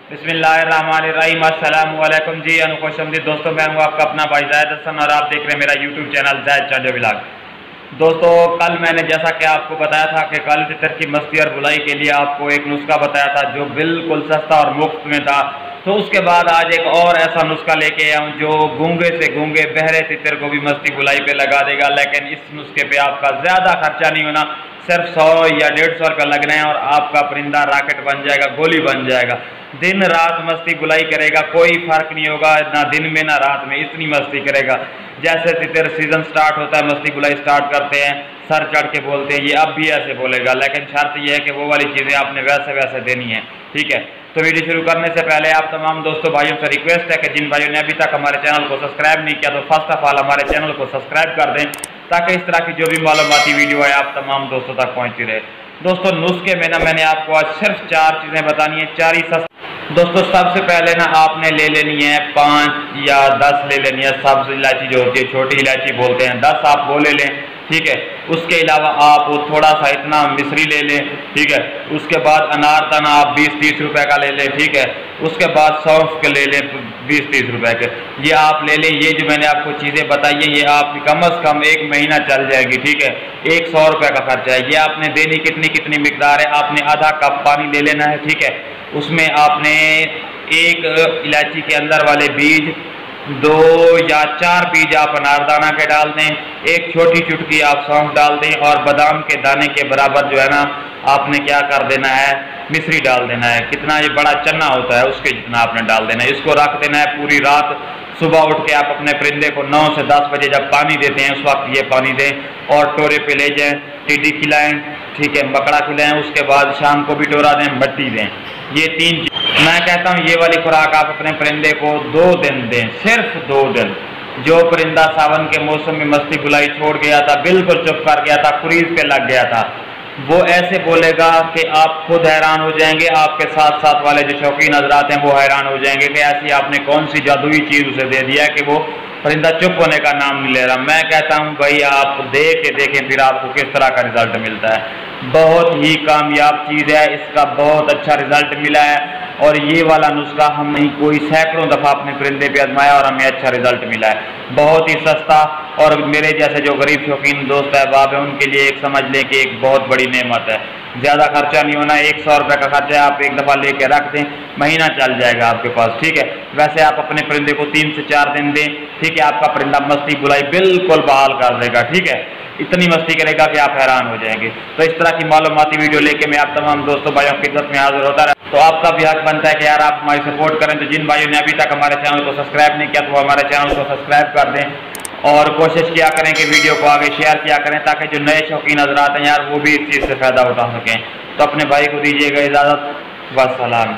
बिस्मिल्लाहिर्रहमानिर्रहीम। अस्सलाम वालेकुम जी। अनुखुशमदीद दोस्तों, मैं हूँ आपका अपना भाई जायद हसन और आप देख रहे हैं मेरा यूट्यूब चैनल जायद चांजो व्लॉग। दोस्तों, कल मैंने जैसा कि आपको बताया था कि कल फितर की मस्ती और बुलाई के लिए आपको एक नुस्खा बताया था जो बिल्कुल सस्ता और मुफ्त में था। तो उसके बाद आज एक और ऐसा नुस्खा लेके आया हूँ जो गूंगे से गूंगे बहरे तितर को भी मस्ती बुलाई पे लगा देगा। लेकिन इस नुस्खे पे आपका ज़्यादा खर्चा नहीं होना, सिर्फ 100 या 150 रुपये लगने हैं और आपका परिंदा रॉकेट बन जाएगा, गोली बन जाएगा। दिन रात मस्ती बुलाई करेगा, कोई फर्क नहीं होगा, ना दिन में ना रात में, इतनी मस्ती करेगा। जैसे तितर सीजन स्टार्ट होता है, मस्ती बुलाई स्टार्ट करते हैं, सर चढ़ के बोलते हैं, ये अब भी ऐसे बोलेगा। लेकिन शर्त यह है कि वो वाली चीज़ें आपने वैसे वैसे देनी है, ठीक है। तो वीडियो शुरू करने से पहले आप तमाम दोस्तों भाइयों से रिक्वेस्ट है कि जिन भाइयों ने अभी तक हमारे चैनल को सब्सक्राइब नहीं किया तो फर्स्ट ऑफ ऑल हमारे चैनल को सब्सक्राइब कर दें, ताकि इस तरह की जो भी मालूमाती वीडियो है आप तमाम दोस्तों तक पहुँचती रहे। दोस्तों, नुस्खे में ना मैंने आपको आज सिर्फ 4 चीज़ें बतानी है, 4 ही दोस्तों, सबसे पहले ना आपने ले लेनी है 5 या 10 ले लेनी है सब्ज इलायची जो होती है, छोटी इलायची बोलते हैं, 10 आप वो ले लें, ठीक है। उसके अलावा आप थोड़ा सा इतना मिश्री ले लें, ठीक है। उसके बाद अनारदाना आप 20-30 रुपए का ले लें, ठीक है। उसके बाद सौंफ के ले लें 20-30 रुपए के, ये आप ले लें। ये जो मैंने आपको चीज़ें बताई हैं ये आपकी कम अज़ कम 1 महीना चल जाएगी, ठीक है। 100 रुपये का खर्चा है। ये आपने देनी कितनी मिकदार है, आपने आधा कप पानी ले लेना है, ठीक है। उसमें आपने एक इलायची के अंदर वाले बीज, 2 या 4 बीज आप अनारदाना के डाल दें, एक छोटी चुटकी आप सौंफ डाल दें और बादाम के दाने के बराबर जो है ना आपने क्या कर देना है, मिश्री डाल देना है। कितना ये बड़ा चन्ना होता है उसके जितना आपने डाल देना है। इसको रख देना है पूरी रात। सुबह उठ के आप अपने परिंदे को 9 से 10 बजे जब पानी देते हैं उस वक्त ये पानी दें और टोरे पे ले जाएं, टिड्डी खिलाएं, ठीक है, मकड़ा खिलाएं। उसके बाद शाम को भी टोरा दें, मट्टी दें। ये 3 मैं कहता हूँ ये वाली खुराक आप अपने परिंदे को 2 दिन दें, सिर्फ 2 दिन। जो परिंदा सावन के मौसम में मस्ती बुलाई छोड़ गया था, बिल्कुल चुप कर गया था, कुरीज पे लग गया था, वो ऐसे बोलेगा कि आप खुद हैरान हो जाएंगे, आपके साथ साथ वाले जो शौकीन हजरात हैं वो हैरान हो जाएंगे कि ऐसी आपने कौन सी जादुई चीज़ उसे दे दिया कि वो परिंदा चुप होने का नाम नहीं ले रहा। मैं कहता हूँ भाई आप दे के देखें फिर आपको किस तरह का रिजल्ट मिलता है। बहुत ही कामयाब चीज़ है, इसका बहुत अच्छा रिजल्ट मिला है और ये वाला नुस्खा हम नहीं कोई सैकड़ों दफ़ा अपने परिंदे पे आजमाया और हमें अच्छा रिजल्ट मिला है। बहुत ही सस्ता और मेरे जैसे जो गरीब शौकीन दोस्त अहबाब हैं उनके लिए एक समझ लें कि एक बहुत बड़ी नेमत है। ज़्यादा खर्चा नहीं होना, 100 रुपये का खर्चा आप एक दफ़ा लेके रख दें, महीना चल जाएगा आपके पास, ठीक है। वैसे आप अपने परिंदे को 3 से 4 दिन दें, ठीक है, आपका परिंदा मस्ती बुलाई बिल्कुल बहाल कर देगा, ठीक है। इतनी मस्ती करेगा कि आप हैरान हो जाएंगे। तो इस तरह की मालूमाती वीडियो लेके मैं आप तमाम दोस्तों भाइयों की खिदमत में हाजिर होता रहा। तो आपका भी हक बनता है कि यार आप हमारी सपोर्ट करें। तो जिन भाइयों ने अभी तक हमारे चैनल को सब्सक्राइब नहीं किया तो वो हमारे चैनल को सब्सक्राइब कर दें और कोशिश किया करें कि वीडियो को आगे शेयर किया करें, ताकि जो नए शौकीन हजरात हैं यार वो भी इस चीज़ से फ़ायदा उठा सकें। तो अपने भाई को दीजिएगा इजाज़त, वस्सलाम।